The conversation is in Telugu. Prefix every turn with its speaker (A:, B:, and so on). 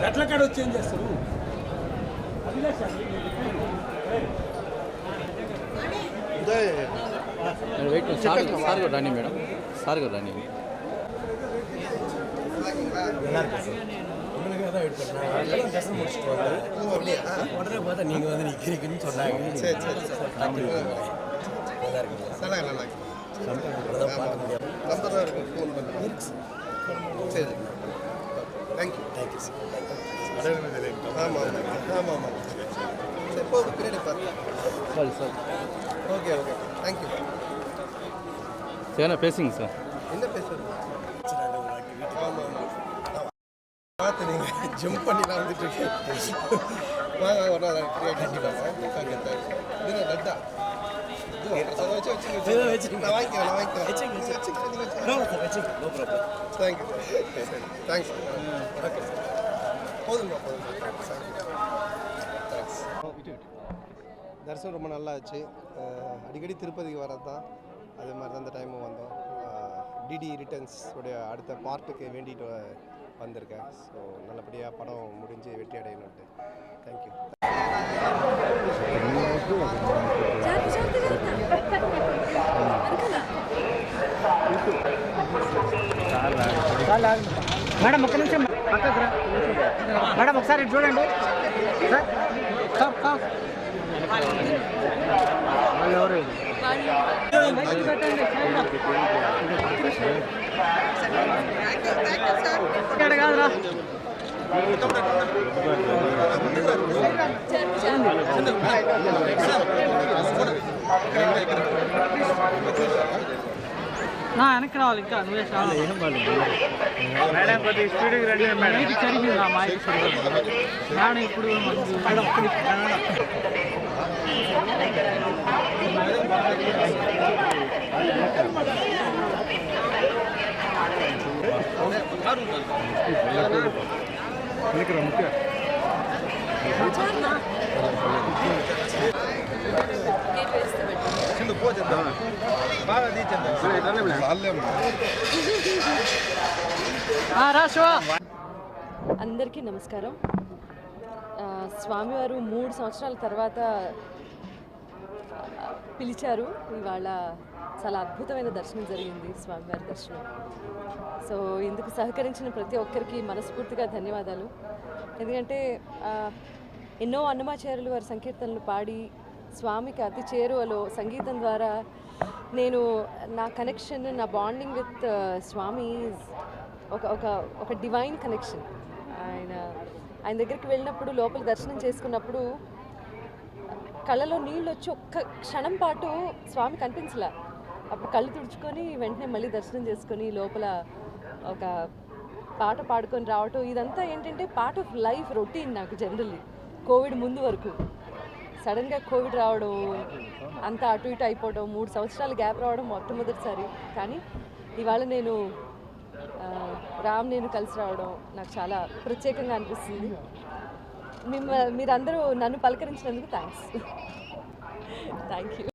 A: ఎట్ల కాడ వచ్చి ఏం చేస్తారు
B: సార్ గారు రాని మేడం, సార్ గారు రాని.
C: ட்ரெஸ் முடிச்சுட்டு உடனே பார்த்தா நீங்கள் வந்து நிற்கிறீங்கன்னு சொன்னாங்க. சரி சரி நல்லா இருக்குங்க. நல்லா நல்லா பார்க்க முடியாது. நம்பர் இருக்கும், ஃபோன் பண்ணுறேன். சரி தேங்க்யூ தேங்க்யூ சார். ஆமாம் ஆமாம் ஆமாம் சரி போதும் பின்னாடி பாருங்க.
B: சரி சார்.
C: Okay okay thank you.
B: சரிண்ணா பேசுங்க சார்.
C: என்ன பேசுறது? ஆமாம் ஆமாம் பார்த்து நீங்கள் ஜம்ப் பண்ணிலாம் வந்துட்டு இருக்கேன். வாங்க ஒரு நாள் ஃப்ரீயாக கண்டிப்பாக ஓகே தேங்க்ஸ். இது லட்டா வச்சு நான் வாங்கிக்கிறேன் நான் வாங்கிக்கிறேன். Thank you thanks. ஓகே போதுங்க போதுங்க. தேங்க்ஸ். தரிசனம் ரொம்ப நல்லா ஆச்சு. அடிக்கடி திருப்பதிக்கு வரது தான், அதே மாதிரி தான் இந்த டைமும் வந்தோம். டிடி ரிட்டர்ன்ஸ் உடைய அடுத்த பார்ட்டுக்கு வேண்டிட்டு வந்திருக்கேன். ஸோ நல்லபடியாக படம் முடிஞ்சு வெற்றி அடையணுன்ட்டு. தேங்க்யூ.
D: మేడం ఒక్క నిమిషం మేడం ఒకసారి చూడండి సార్ సార్ ఎవరు కాదురా వెనక్కి రావాలి. ఇంకా నువ్వే మేడం కొద్దిగా స్పీడ్కి రండి మేడం. సరిగ్గా మా మేడం ఇప్పుడు మేడం
E: అందరికీ నమస్కారం. స్వామివారు 3 సంవత్సరాల తర్వాత పిలిచారు. ఇవాళ చాలా అద్భుతమైన దర్శనం జరిగింది, స్వామివారి దర్శనం. సో ఇందుకు సహకరించిన ప్రతి ఒక్కరికి మనస్ఫూర్తిగా ధన్యవాదాలు. ఎందుకంటే ఎన్నో అన్నమాచార్యులు వారి సంకీర్తనలు పాడి స్వామికి అతి చేరువలో సంగీతం ద్వారా నేను నా కనెక్షన్, నా బాండింగ్ విత్ స్వామి ఒక ఒక ఒక డివైన్ కనెక్షన్. ఆయన దగ్గరికి వెళ్ళినప్పుడు, లోపల దర్శనం చేసుకున్నప్పుడు కళ్ళలో నీళ్ళు వచ్చి ఒక్క క్షణం పాటు స్వామి కనిపించలే. అప్పుడు కళ్ళు తుడుచుకొని వెంటనే మళ్ళీ దర్శనం చేసుకొని లోపల ఒక పాట పాడుకొని రావటం, ఇదంతా ఏంటంటే పార్ట్ ఆఫ్ లైఫ్ రొటీన్ నాకు. జనరల్లీ కోవిడ్ ముందు వరకు సడన్గా కోవిడ్ రావడం, అంతా అటు ఇటు అయిపోవడం, 3 సంవత్సరాలు గ్యాప్ రావడం మొట్టమొదటిసారి. కానీ ఇవాళ నేను నేను కలిసి రావడం నాకు చాలా ప్రత్యేకంగా అనిపిస్తుంది. మీరందరూ నన్ను పలకరించినందుకు థ్యాంక్స్. Thank you.